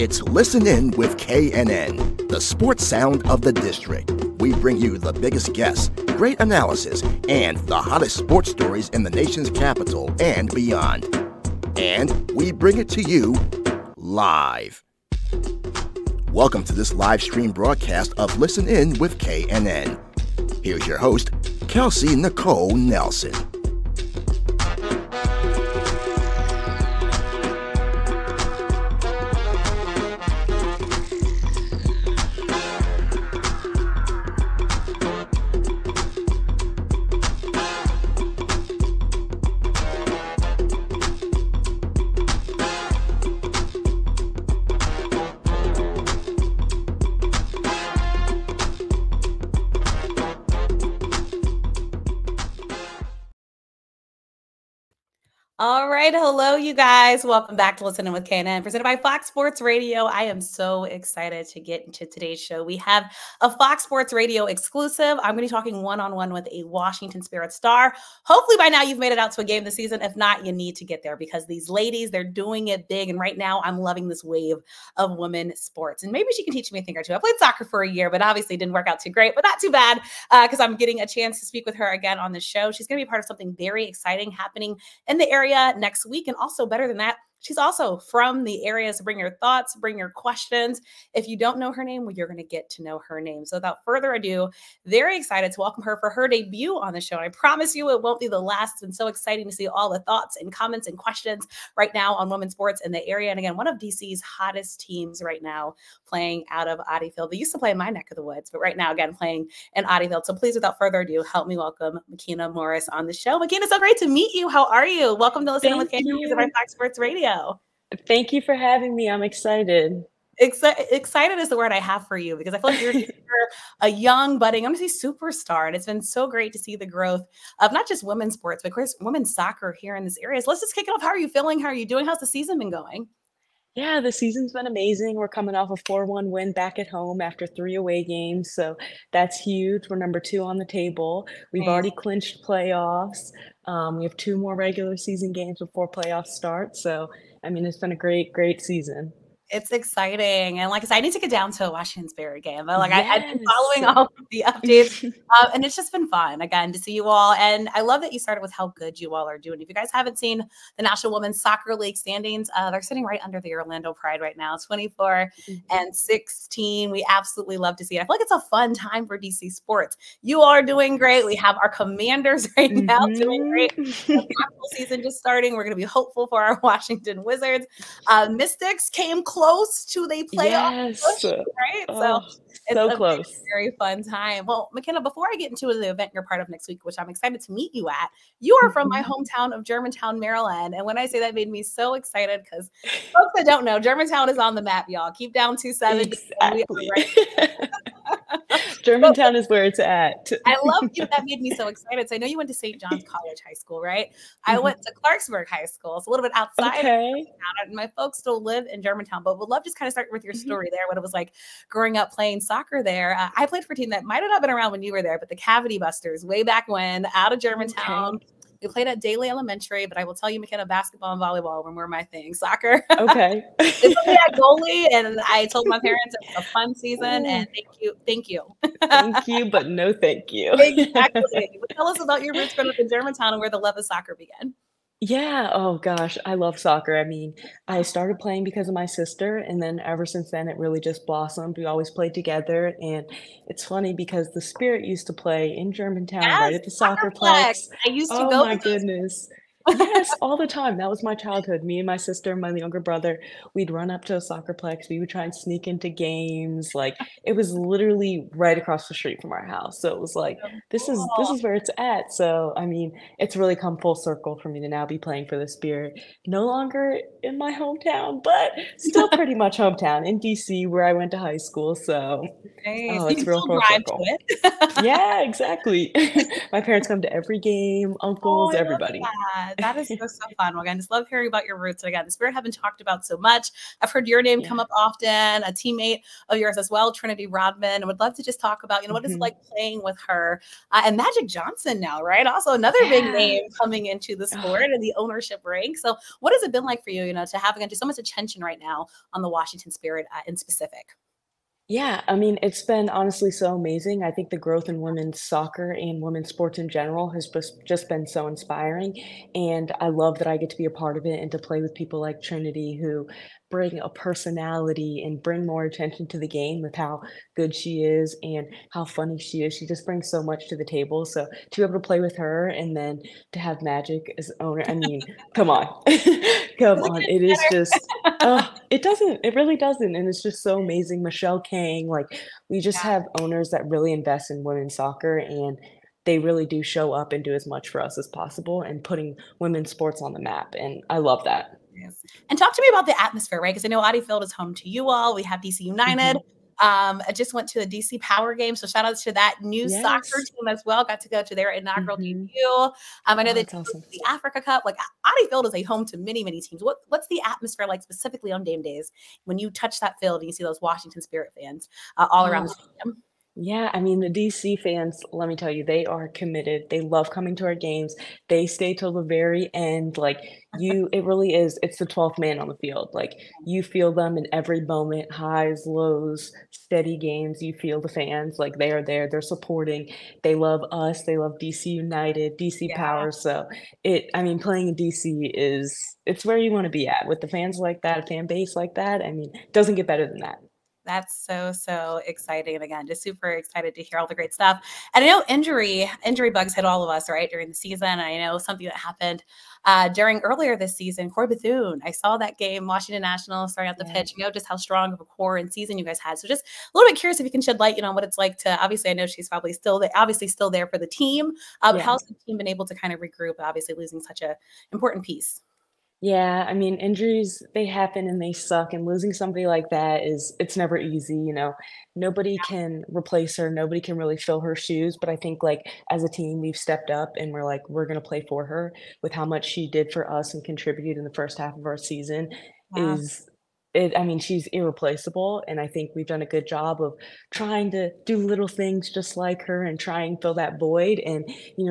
It's Listen In with KNNN, the sports sound of the district. We bring you the biggest guests, great analysis, and the hottest sports stories in the nation's capital and beyond. And we bring it to you live. Welcome to this live stream broadcast of Listen In with KNN. Here's your host, Kelsey Nicole Nelson. All right. Hello, you guys. Welcome back to Listen In with KNNN, presented by Fox Sports Radio. I am so excited to get into today's show. We have a Fox Sports Radio exclusive. I'm going to be talking one-on-one with a Washington Spirit star. Hopefully by now you've made it out to a game this season. If not, you need to get there because these ladies, they're doing it big. And right now I'm loving this wave of women's sports. And maybe she can teach me a thing or two. I played soccer for a year, but obviously it didn't work out too great, but not too bad because I'm getting a chance to speak with her again on the show. She's going to be part of something very exciting happening in the area next week. And also better than that, she's also from the area. So bring your thoughts, bring your questions. If you don't know her name, well, you're going to get to know her name. So without further ado, very excited to welcome her for her debut on the show. And I promise you it won't be the last. It's been so exciting to see all the thoughts and comments and questions right now on women's sports in the area. And again, one of DC's hottest teams right now playing out of Adeyfield. They used to play in my neck of the woods, but right now, again, playing in Adeyfield. So please, without further ado, help me welcome Makenna Morris on the show. Makenna, so great to meet you. How are you? Welcome to Listen In with KNNN by Fox Sports Radio. Thank you for having me. I'm excited. Excited is the word I have for you because I feel like you're a young, budding, I'm going to say superstar. And it's been so great to see the growth of not just women's sports, but of course, women's soccer here in this area. So let's just kick it off. How are you feeling? How are you doing? How's the season been going? Yeah, the season's been amazing. We're coming off a 4-1 win back at home after 3 away games. So that's huge. We're number 2 on the table. We've already clinched playoffs. We have 2 more regular season games before playoffs start. So, I mean, it's been a great, great season. It's exciting. And like I said, I need to get down to a Washington Spirit game. But like I've been following all of the updates and it's just been fun, again, to see you all. And I love that you started with how good you all are doing. If you guys haven't seen the National Women's Soccer League standings, they're sitting right under the Orlando Pride right now, 24-16. We absolutely love to see it. I feel like it's a fun time for DC sports. You all are doing great. We have our Commanders right now doing great. The basketball season just starting. We're going to be hopeful for our Washington Wizards. Mystics came close to the playoff push, right? Oh, it's so a close. very fun time. Well, Makenna, before I get into the event you're part of next week, which I'm excited to meet you at, you are from my hometown of Germantown, Maryland. And when I say that, made me so excited because folks that don't know, Germantown is on the map, y'all. Keep down 270. Exactly. Germantown is where it's at. I love you. That made me so excited. So I know you went to St. John's College High School, right? I went to Clarksburg High School. It's a little bit outside. And my folks still live in Germantown, but would love just kind of start with your story there, what it was like growing up playing soccer there. I played for a team that might have not been around when you were there, but the Cavity Busters way back when, out of Germantown. We played at Daly Elementary, but I will tell you, Makenna, basketball and volleyball were my thing. Soccer. Okay. They put me at goalie, and I told my parents it was a fun season, and thank you. Thank you, but no thank you. Exactly. Tell us about your roots growing up in Germantown and where the love of soccer began. Yeah. Oh gosh, I love soccer. I mean, I started playing because of my sister, and then ever since then, it really just blossomed. We always played together, and it's funny because the Spirit used to play in Germantown, right at the Soccerplex. I used to go. Oh my goodness. Yes, all the time. That was my childhood. Me and my sister, my younger brother, we'd run up to a Soccerplex. We would try and sneak into games. Like it was literally right across the street from our house. So it was like, this is where it's at. So I mean, it's really come full circle for me to now be playing for the Spirit. No longer in my hometown, but still pretty much hometown in DC where I went to high school. So it's real full circle. Yeah, exactly. My parents come to every game, uncles, everybody. That is so fun. Well, again, just love hearing about your roots. And again, the Spirit haven't talked about so much. I've heard your name come up often, a teammate of yours as well, Trinity Rodman. And would love to just talk about, what is it like playing with her and Magic Johnson now, right? Also another big name coming into the sport and the ownership ranks. So what has it been like for you, to have, again, just so much attention right now on the Washington Spirit in specific? Yeah, I mean, it's been honestly so amazing. I think the growth in women's soccer and women's sports in general has just been so inspiring. And I love that I get to be a part of it and to play with people like Trinity who bring a personality and bring more attention to the game with how good she is and how funny she is. She just brings so much to the table. So to be able to play with her and then to have Magic as owner, I mean, come on. Come on. It is just it really doesn't. And it's just so amazing. Michelle Kang, like we just have owners that really invest in women's soccer and they really do show up and do as much for us as possible and putting women's sports on the map. And I love that. Yes. And talk to me about the atmosphere, right? Because I know Audi Field is home to you all. We have DC United. I just went to the DC Power game. So shout out to that new soccer team as well. Got to go to their inaugural debut. I know they took the Africa Cup. Like Audi Field is a home to many, many teams. What's the atmosphere like specifically on game days when you touch that field and you see those Washington Spirit fans all around the stadium? Yeah, I mean, the DC fans, let me tell you, they are committed. They love coming to our games. They stay till the very end. Like it really is, it's the 12th man on the field. Like you feel them in every moment, highs, lows, steady games. You feel the fans, like they are there, they're supporting. They love us. They love DC United, DC Power. So I mean, playing in DC it's where you want to be at with the fans like that, a fan base like that. I mean, it doesn't get better than that. That's so exciting. And again, just super excited to hear all the great stuff. And I know injury bugs hit all of us, right, during the season. I know something that happened during earlier this season, Corey Bethune. I saw that game, Washington Nationals starting out the pitch, just how strong of a core and season you guys had. So just a little bit curious if you can shed light, on what it's like to, obviously I know she's probably still there for the team. How's the team been able to kind of regroup, obviously losing such a important piece? Yeah, I mean, injuries, they happen and they suck, and losing somebody like that it's never easy. Nobody can replace her, nobody can really fill her shoes, but I think, like, as a team, we've stepped up and we're like, we're gonna play for her with how much she did for us and contributed in the first half of our season I mean, she's irreplaceable, and I think we've done a good job of trying to do little things just like her and try and fill that void, and,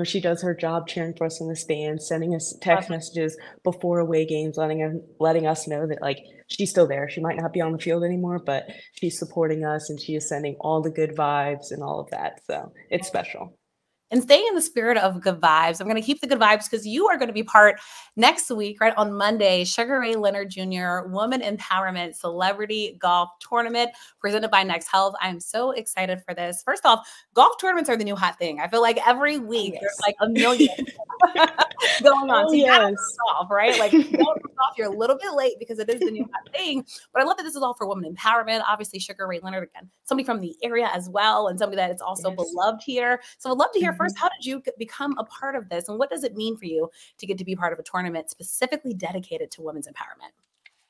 she does her job cheering for us in the stands, sending us text messages before away games, letting us know that, like, she's still there. She might not be on the field anymore, but she's supporting us, and she is sending all the good vibes and all of that, so it's special. And staying in the spirit of good vibes, I'm going to keep the good vibes because you are going to be part next week, right, on Monday, Sugar Ray Leonard Jr. Woman Empowerment Celebrity Golf Tournament presented by Next Health. I'm so excited for this. First off, golf tournaments are the new hot thing. I feel like every week there's like a million going on. So you gotta off, right? Like don't off, you're a little bit late because it is the new hot thing. But I love that this is all for women empowerment. Obviously, Sugar Ray Leonard, again, somebody from the area as well, and somebody that is also beloved here. So I'd love to hear first, how did you become a part of this? And what does it mean for you to get to be part of a tournament specifically dedicated to women's empowerment?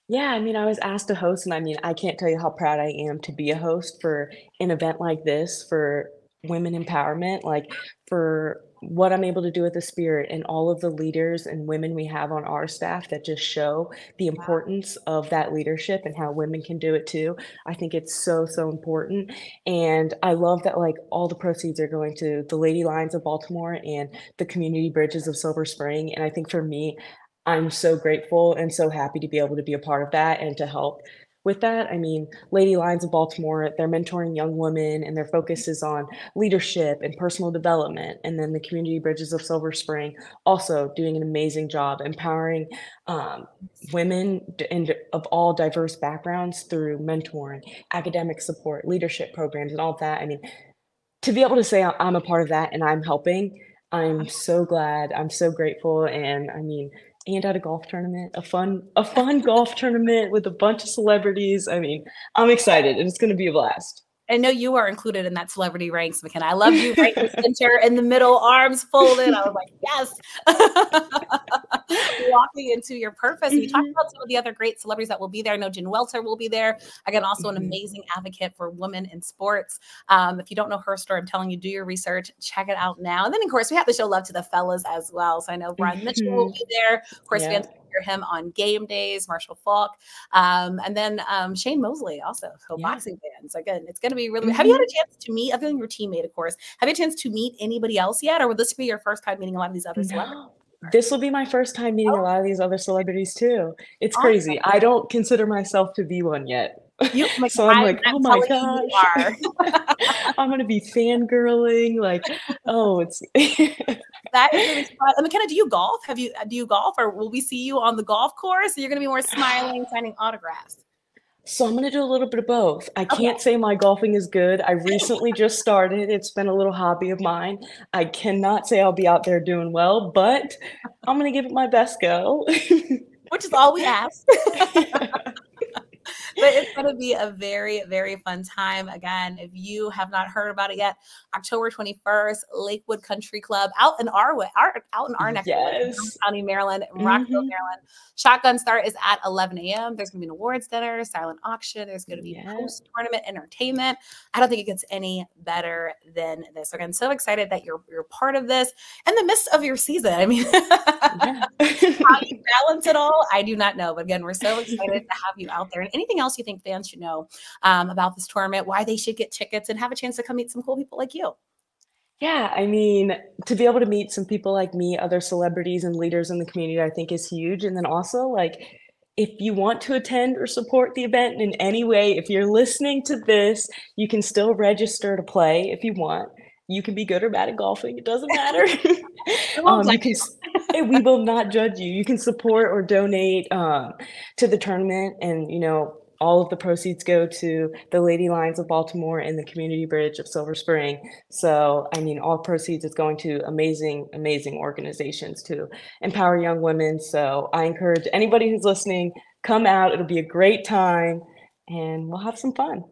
Yeah, I mean, I was asked to host, and I mean, I can't tell you how proud I am to be a host for an event like this for women empowerment, like for what I'm able to do with the Spirit and all of the leaders and women we have on our staff that just show the importance of that leadership and how women can do it too. I think it's so important. And I love that, like, all the proceeds are going to the Lady Lions of Baltimore and the community bridges of Silver Spring. And I think for me, I'm so grateful and so happy to be able to be a part of that and to help with that. I mean, Lady Lions of Baltimore, they're mentoring young women and their focus is on leadership and personal development. And then the Community Bridges of Silver Spring also doing an amazing job empowering women and of all diverse backgrounds through mentoring, academic support, leadership programs, and all of that. I mean, to be able to say I'm a part of that and I'm helping, I'm so glad, I'm so grateful. And I mean, and at a golf tournament, a fun golf tournament with a bunch of celebrities. I mean, I'm excited and it's going to be a blast. I know you are included in that celebrity ranks, Makenna. I love you right in the center, in the middle, arms folded. I was like, yes. walking into your purpose. And you talked about some of the other great celebrities that will be there. I know Jen Welter will be there. Again, also an amazing advocate for women in sports. If you don't know her story, I'm telling you, do your research, check it out now. And then, of course, we have to show love to the fellas as well. So I know Brian Mitchell will be there. Of course, fans will hear him on game days, Marshall Faulk. And then Shane Mosley also, so boxing fans. Again, it's going to be really, have you had a chance to meet, other than your teammate, of course, have you had a chance to meet anybody else yet? Or will this be your first time meeting a lot of these other celebrities? This will be my first time meeting a lot of these other celebrities too. It's crazy. I don't consider myself to be one yet. So I'm like, oh my gosh, I'm going to be fangirling. Like, oh, it's that is really fun. And Makenna, do you golf? Do you golf, or will we see you on the golf course? Or you're going to be more smiling, signing autographs? So I'm going to do a little bit of both. I can't say my golfing is good. I recently just started. It's been a little hobby of mine. I cannot say I'll be out there doing well, but I'm going to give it my best go. Which is all we ask. But it's going to be a very, very fun time. Again, if you have not heard about it yet, October 21st, Lakewood Country Club, out in our neck of County, Maryland, Rockville, Maryland. Shotgun start is at 11 a.m. There's going to be an awards dinner, silent auction. There's going to be post-tournament entertainment. I don't think it gets any better than this. Again, so excited that you're part of this in the midst of your season. I mean, how you balance it all, I do not know. But again, we're so excited to have you out there. And anything else you think fans should know about this tournament, why they should get tickets and have a chance to come meet some cool people like you? Yeah, I mean, to be able to meet some people like me, other celebrities and leaders in the community, I think is huge. And then also, like, if you want to attend or support the event in any way, if you're listening to this, you can still register to play if you want. You can be good or bad at golfing. It doesn't matter. We will not judge you. You can support or donate to the tournament, and all of the proceeds go to the Lady Lions of Baltimore and the Community Bridge of Silver Spring. So, I mean, all proceeds is going to amazing, amazing organizations to empower young women. So I encourage anybody who's listening, come out. It'll be a great time, and we'll have some fun.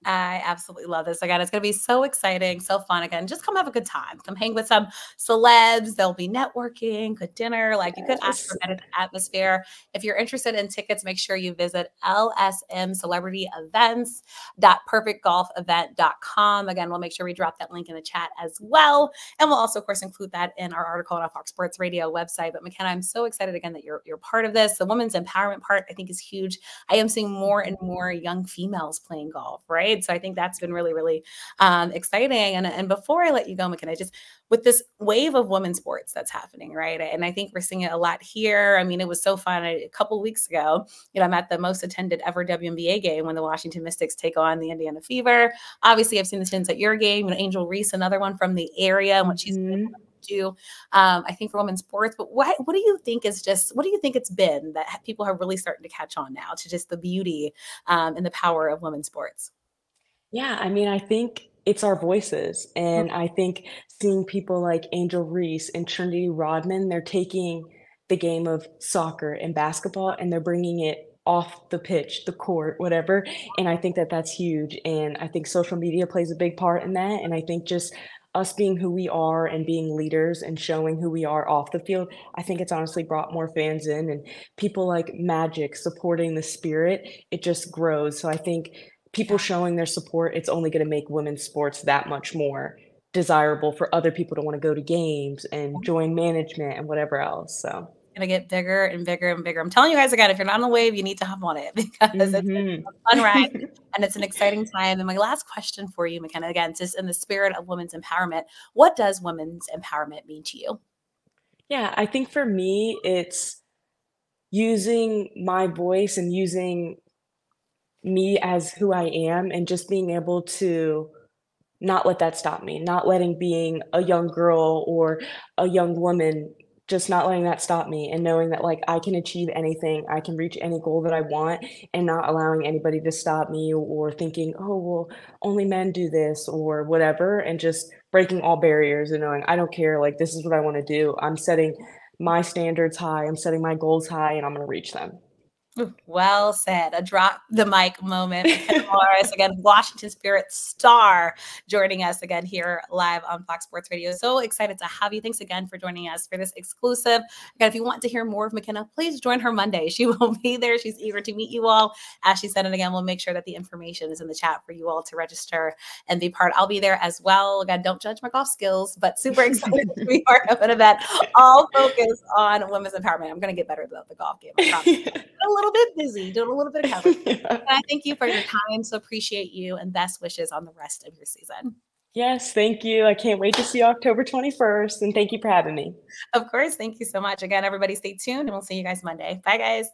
I absolutely love this. Again, it's going to be so exciting, so fun. Again, just come have a good time. Come hang with some celebs. There'll be networking, good dinner. Like, you could ask for that atmosphere. If you're interested in tickets, make sure you visit lsmcelebrityevents.perfectgolfevent.com. Again, we'll make sure we drop that link in the chat as well. And we'll also, of course, include that in our article on our Fox Sports Radio website. But Makenna, I'm so excited again that you're part of this. The women's empowerment part, I think, is huge. I am seeing more and more young females playing golf, right? So I think that's been really, really exciting. And before I let you go, Makenna, just with this wave of women's sports that's happening, right? And I think we're seeing it a lot here. I mean, it was so fun. A couple of weeks ago, I'm at the most attended ever WNBA game when the Washington Mystics take on the Indiana Fever. Obviously, I've seen the stints at your game. Angel Reese, another one from the area, and what she's been do, I think, for women's sports. But what do you think it's been that people are really starting to catch on now to just the beauty and the power of women's sports? Yeah, I mean, I think it's our voices. And I think seeing people like Angel Reese and Trinity Rodman, they're taking the game of soccer and basketball and they're bringing it off the pitch, the court, whatever. And I think that that's huge. And I think social media plays a big part in that. And I think just us being who we are and being leaders and showing who we are off the field, I think it's honestly brought more fans in, and people like Magic supporting the spirit, it just grows. So I think people showing their support, it's only going to make women's sports that much more desirable for other people to want to go to games and join management and whatever else. So going to get bigger and bigger and bigger. I'm telling you guys, again, if you're not on the wave, you need to hop on it because it's a fun ride and it's an exciting time. And my last question for you, Makenna, again, just in the spirit of women's empowerment, what does women's empowerment mean to you? Yeah, I think for me, it's using my voice and using me as who I am and just being able to not let that stop me, not letting being a young girl or a young woman, just not letting that stop me, and knowing that like I can achieve anything, I can reach any goal that I want, and not allowing anybody to stop me or thinking, oh, well, only men do this or whatever, and just breaking all barriers and knowing I don't care, like this is what I want to do. I'm setting my standards high, I'm setting my goals high, and I'm going to reach them. Well said. A drop the mic moment. Makenna Morris, again, Washington Spirit star, joining us again here live on Fox Sports Radio. So excited to have you. Thanks again for joining us for this exclusive. Again, if you want to hear more of Makenna, please join her Monday. She will be there. She's eager to meet you all. As she said, and again, we'll make sure that the information is in the chat for you all to register and be part. I'll be there as well. Again, don't judge my golf skills, but super excited to be part of an event all focused on women's empowerment. I'm going to get better about the golf game. I promise. A little bit busy, doing a little bit of coverage. But I thank you for your time. So appreciate you and best wishes on the rest of your season. Yes, thank you. I can't wait to see you October 21st. And thank you for having me. Of course. Thank you so much. Again, everybody stay tuned and we'll see you guys Monday. Bye, guys.